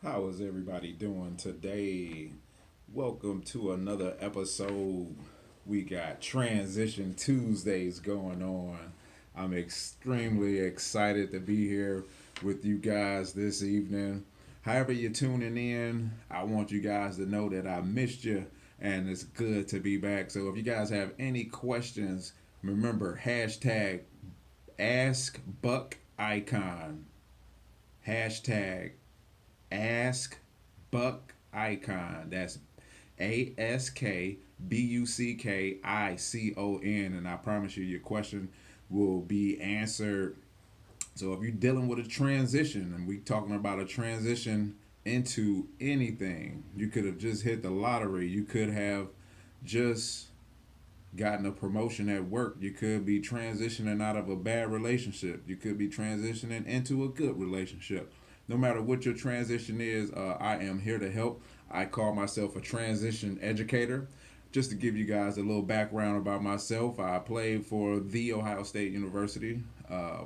How is everybody doing today? Welcome to another episode. We got Transition Tuesdays going on. I'm extremely excited to be here with you guys this evening. However, you're tuning in, I want you guys to know that I missed you and it's good to be back. So, if you guys have any questions, remember hashtag Ask Buck Icon. Hashtag Ask Buck Icon. That's AskBuckIcon. And I promise you, your question will be answered. So if you're dealing with a transition, and we talking about a transition into anything, you could have just hit the lottery. You could have just gotten a promotion at work. You could be transitioning out of a bad relationship. You could be transitioning into a good relationship. No matter what your transition is, I am here to help. I call myself a transition educator. Just to give you guys a little background about myself, I played for the Ohio State University.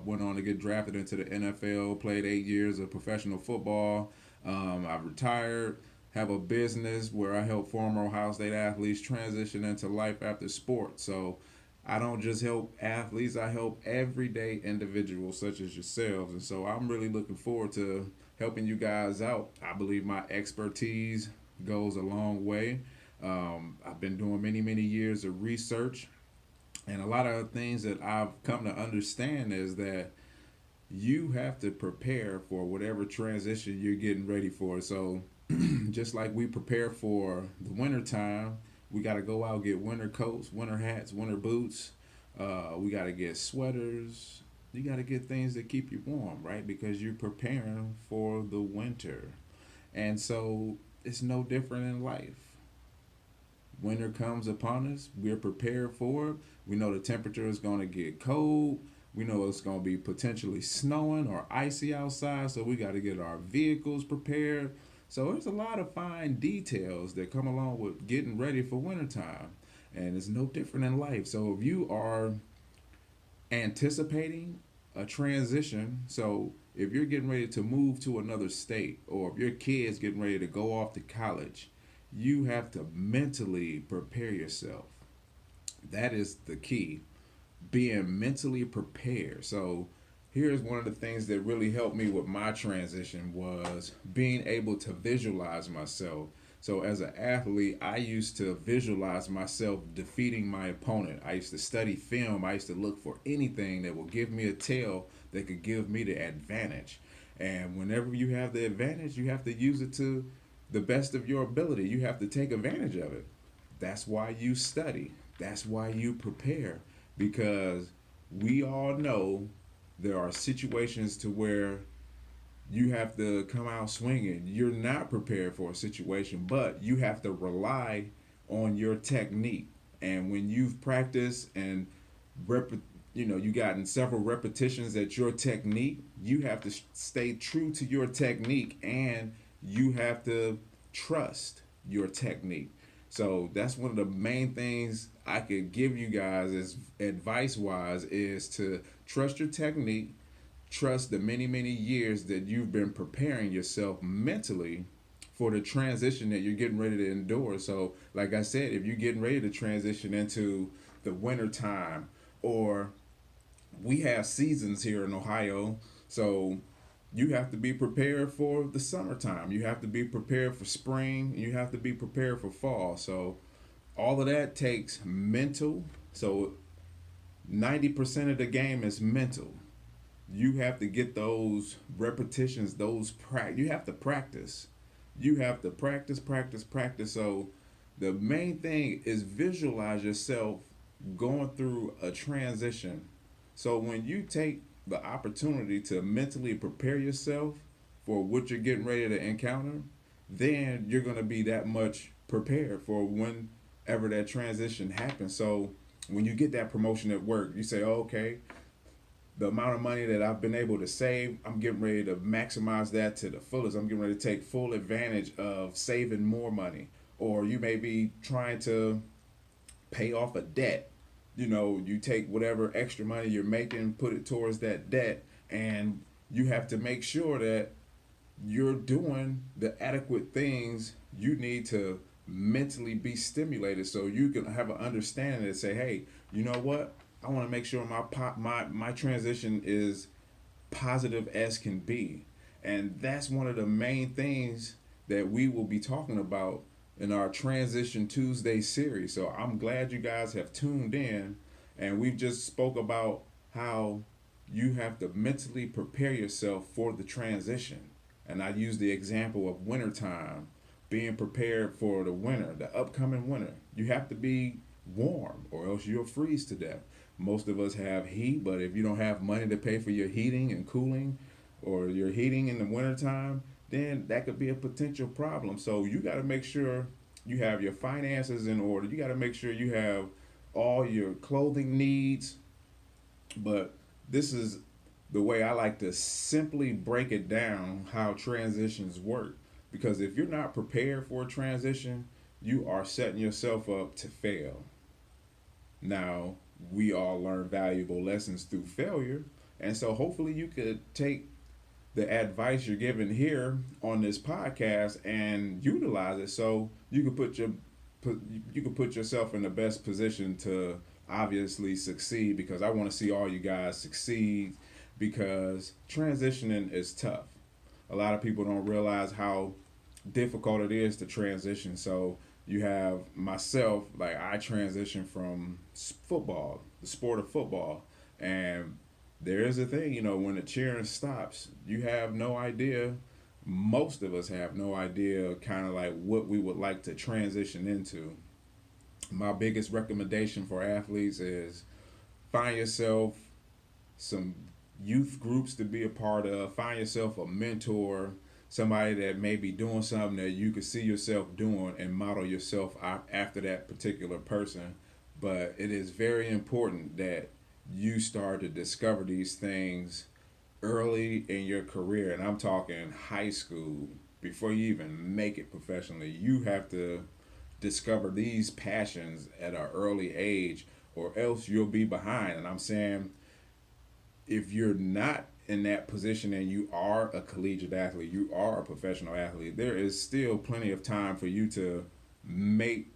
Went on to get drafted into the NFL. Played 8 years of professional football. I've retired, have a business where I help former Ohio State athletes transition into life after sports. So I don't just help athletes, I help everyday individuals such as yourselves. And so I'm really looking forward to helping you guys out. I believe my expertise goes a long way. I've been doing many, many years of research. And a lot of things that I've come to understand is that you have to prepare for whatever transition you're getting ready for. So just like we prepare for the winter time, we got to go out and get winter coats, winter hats, winter boots. We got to get sweaters. You got to get things that keep you warm, right? Because you're preparing for the winter. And so it's no different in life. Winter comes upon us, we're prepared for it. We know the temperature is going to get cold. We know it's going to be potentially snowing or icy outside, so we got to get our vehicles prepared. So there's a lot of fine details that come along with getting ready for wintertime. And it's no different in life. So if you are anticipating a transition, so if you're getting ready to move to another state or if your kid's getting ready to go off to college, you have to mentally prepare yourself. That is the key, being mentally prepared. So here's one of the things that really helped me with my transition was being able to visualize myself. So as an athlete, I used to visualize myself defeating my opponent. I used to study film. I used to look for anything that would give me a tail that could give me the advantage. And whenever you have the advantage, you have to use it to the best of your ability. You have to take advantage of it. That's why you study. That's why you prepare. Because we all know there are situations to where you have to come out swinging. You're not prepared for a situation, but you have to rely on your technique. And when you've practiced and rep, you gotten several repetitions at your technique, you have to stay true to your technique and you have to trust your technique. So that's one of the main things I could give you guys as advice wise is to trust your technique, trust the many, many years that you've been preparing yourself mentally for the transition that you're getting ready to endure. So, like I said, if you're getting ready to transition into the winter time, or we have seasons here in Ohio, so you have to be prepared for the summertime. You have to be prepared for spring. You have to be prepared for fall. So, all of that takes mental. So, 90% of the game is mental. You have to get those repetitions, you have to practice. You have to practice, practice, practice. So the main thing is visualize yourself going through a transition. So when you take the opportunity to mentally prepare yourself for what you're getting ready to encounter, then you're going to be that much prepared for whenever that transition happens. So when you get that promotion at work, you say, oh, okay, the amount of money that I've been able to save, I'm getting ready to maximize that to the fullest. I'm getting ready to take full advantage of saving more money. Or you may be trying to pay off a debt. You take whatever extra money you're making, put it towards that debt, and you have to make sure that you're doing the adequate things you need to mentally be stimulated so you can have an understanding and say, hey, you know what? I want to make sure my transition is positive as can be. And that's one of the main things that we will be talking about in our Transition Tuesday series. So I'm glad you guys have tuned in, and we've just spoke about how you have to mentally prepare yourself for the transition. And I use the example of wintertime, being prepared for the winter, the upcoming winter. You have to be warm or else you'll freeze to death. Most of us have heat, but if you don't have money to pay for your heating and cooling or your heating in the wintertime, then that could be a potential problem. So you got to make sure you have your finances in order. You got to make sure you have all your clothing needs. But this is the way I like to simply break it down how transitions work. Because if you're not prepared for a transition, you are setting yourself up to fail. Now, we all learn valuable lessons through failure. And so hopefully you could take the advice you're given here on this podcast and utilize it so you can put yourself in the best position to obviously succeed, because I want to see all you guys succeed, because transitioning is tough. A lot of people don't realize how difficult it is to transition. So you have myself, like I transitioned from football, the sport of football, and there is a thing, when the cheering stops, you have no idea. Most of us have no idea, kind of like what we would like to transition into. My biggest recommendation for athletes is find yourself some youth groups to be a part of. Find yourself a mentor, somebody that may be doing something that you could see yourself doing and model yourself after that particular person. But it is very important that you start to discover these things early in your career. And I'm talking high school, before you even make it professionally. You have to discover these passions at an early age, or else you'll be behind. And I'm saying, if you're not in that position and you are a collegiate athlete, you are a professional athlete, there is still plenty of time for you to make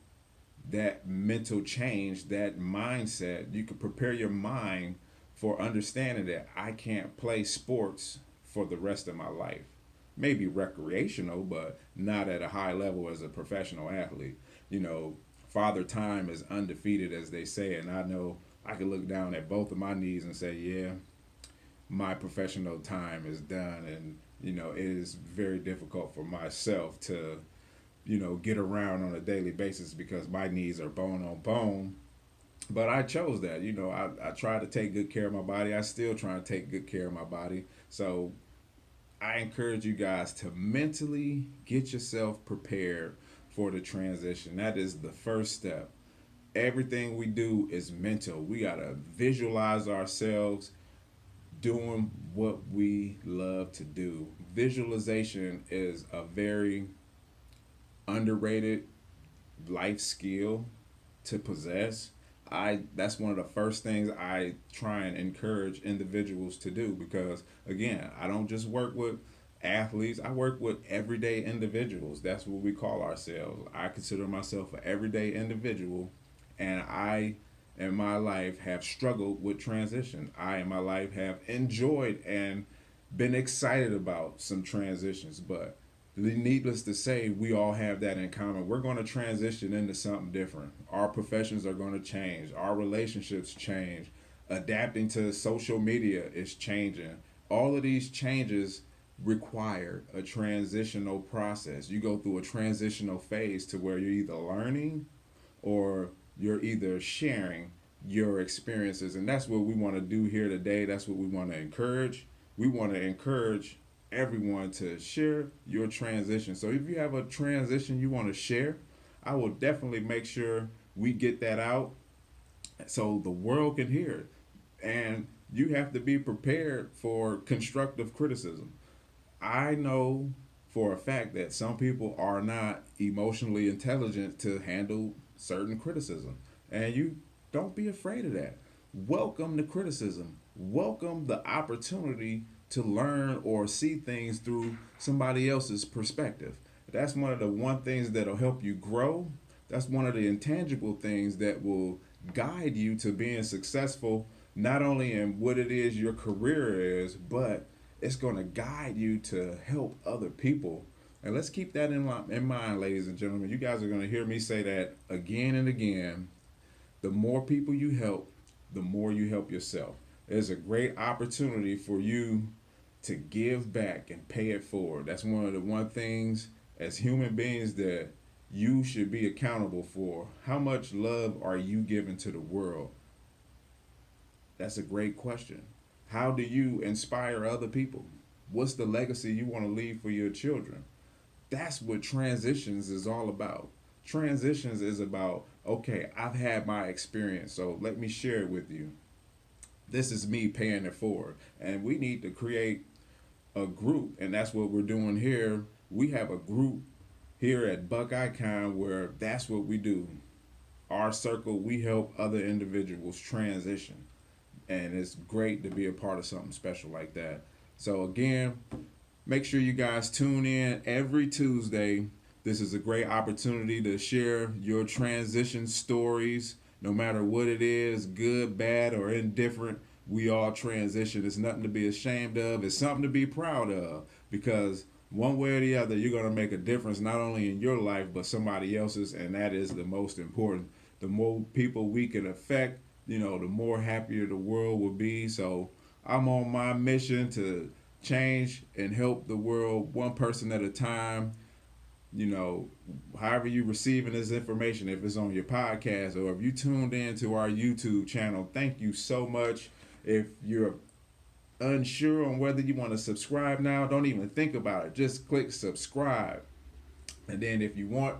that mental change, that mindset. You can prepare your mind for understanding that I can't play sports for the rest of my life. Maybe recreational, but not at a high level as a professional athlete. You know, Father Time is undefeated, as they say, and I know I can look down at both of my knees and say, yeah, my professional time is done, and it is very difficult for myself to get around on a daily basis because my knees are bone on bone. But I chose that. I try to take good care of my body. I still try to take good care of my body. So I encourage you guys to mentally get yourself prepared for the transition. That is the first step. Everything we do is mental. We got to visualize ourselves doing what we love to do. Visualization is a very underrated life skill to possess. I That's one of the first things I try and encourage individuals to do, because again, I don't just work with athletes, I work with everyday individuals. That's what we call ourselves. I consider myself an everyday individual, and I in my life have struggled with transition. I in my life have enjoyed and been excited about some transitions, but needless to say, we all have that in common. We're going to transition into something different. Our professions are going to change. Our relationships change. Adapting to social media is changing. All of these changes require a transitional process. You go through a transitional phase to where you're either learning or you're either sharing your experiences. And that's what we want to do here today. That's what we want to encourage. We want to encourage everyone to share your transition. So if you have a transition you want to share, I will definitely make sure we get that out so the world can hear it. And you have to be prepared for constructive criticism. I know for a fact that some people are not emotionally intelligent to handle certain criticism. And you don't be afraid of that. Welcome the criticism. Welcome the opportunity to learn or see things through somebody else's perspective. That's one of the one things that'll help you grow. That's one of the intangible things that will guide you to being successful, not only in what it is your career is, but it's going to guide you to help other people. And let's keep that in mind, ladies and gentlemen. You guys are going to hear me say that again and again. The more people you help, the more you help yourself. There's a great opportunity for you to give back and pay it forward. That's one of the one things as human beings that you should be accountable for. How much love are you giving to the world? That's a great question. How do you inspire other people? What's the legacy you want to leave for your children? That's what transitions is all about. Transitions is about, okay, I've had my experience, so let me share it with you. This is me paying it forward. And we need to create a group, and that's what we're doing here. We have a group here at Buckeye Con where that's what we do. Our circle, we help other individuals transition. And it's great to be a part of something special like that. So, again, make sure you guys tune in every Tuesday. This is a great opportunity to share your transition stories, no matter what it is, good, bad, or indifferent. We all transition. It's nothing to be ashamed of. It's something to be proud of because one way or the other, you're going to make a difference not only in your life, but somebody else's, and that is the most important. The more people we can affect, the more happier the world will be. So I'm on my mission to change and help the world one person at a time. However you receiving this information, if it's on your podcast or if you tuned in to our YouTube channel, thank you so much. If you're unsure on whether you want to subscribe now, don't even think about it. Just click subscribe. And then if you want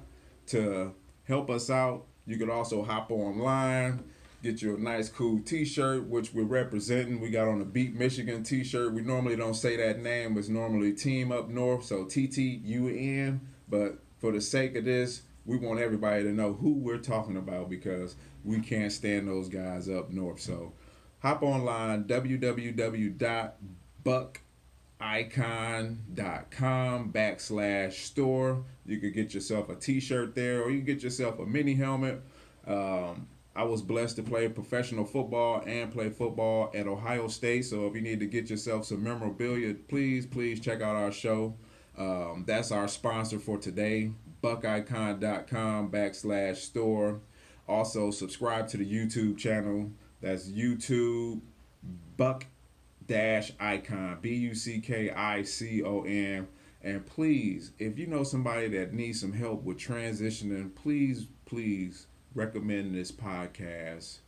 to help us out, you could also hop online, get you a nice cool t-shirt, which we're representing. We got on a Beat Michigan t-shirt. We normally don't say that name. It's normally Team Up North, so TTUN. But for the sake of this, we want everybody to know who we're talking about because we can't stand those guys up north. So hop online, www.buckicon.com/store. You could get yourself a t-shirt there, or you can get yourself a mini helmet. I was blessed to play professional football and play football at Ohio State. So if you need to get yourself some memorabilia, please check out our show. That's our sponsor for today, buckicon.com/store. Also, subscribe to the YouTube channel. That's YouTube Buck-Icon, BUCKICON. And please, if you know somebody that needs some help with transitioning, please recommend this podcast,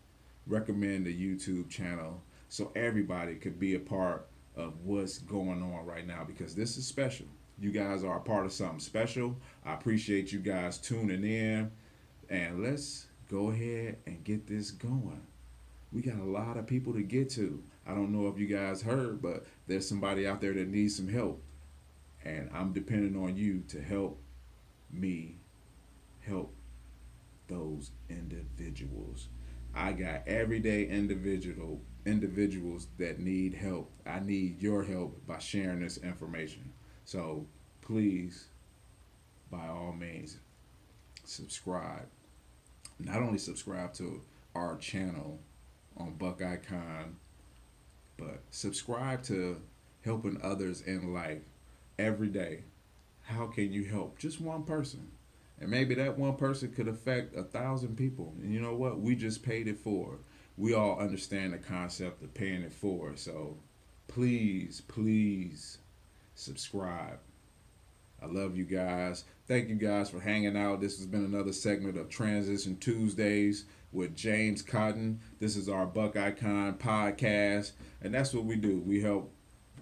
recommend the YouTube channel so everybody could be a part of what's going on right now because this is special. You guys are a part of something special. I appreciate you guys tuning in. And let's go ahead and get this going. We got a lot of people to get to. I don't know if you guys heard, but there's somebody out there that needs some help. And I'm depending on you to help me help those individuals. I got everyday individuals that need help. I need your help by sharing this information. So please, by all means, subscribe. Not only subscribe to our channel on Buckeye Con, but subscribe to helping others in life every day. How can you help just one person? And maybe that one person could affect 1,000 people. And you know what? We just paid it forward. We all understand the concept of paying it forward. So please subscribe. I love you guys. Thank you guys for hanging out. This has been another segment of Transition Tuesdays with James Cotton. This is our Buckeye Con podcast. And that's what we do. We help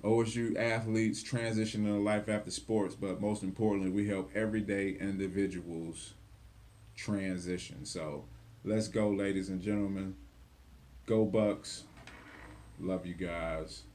OSU athletes transition into life after sports, but most importantly, we help everyday individuals transition. So let's go, ladies and gentlemen. Go Bucks. Love you guys.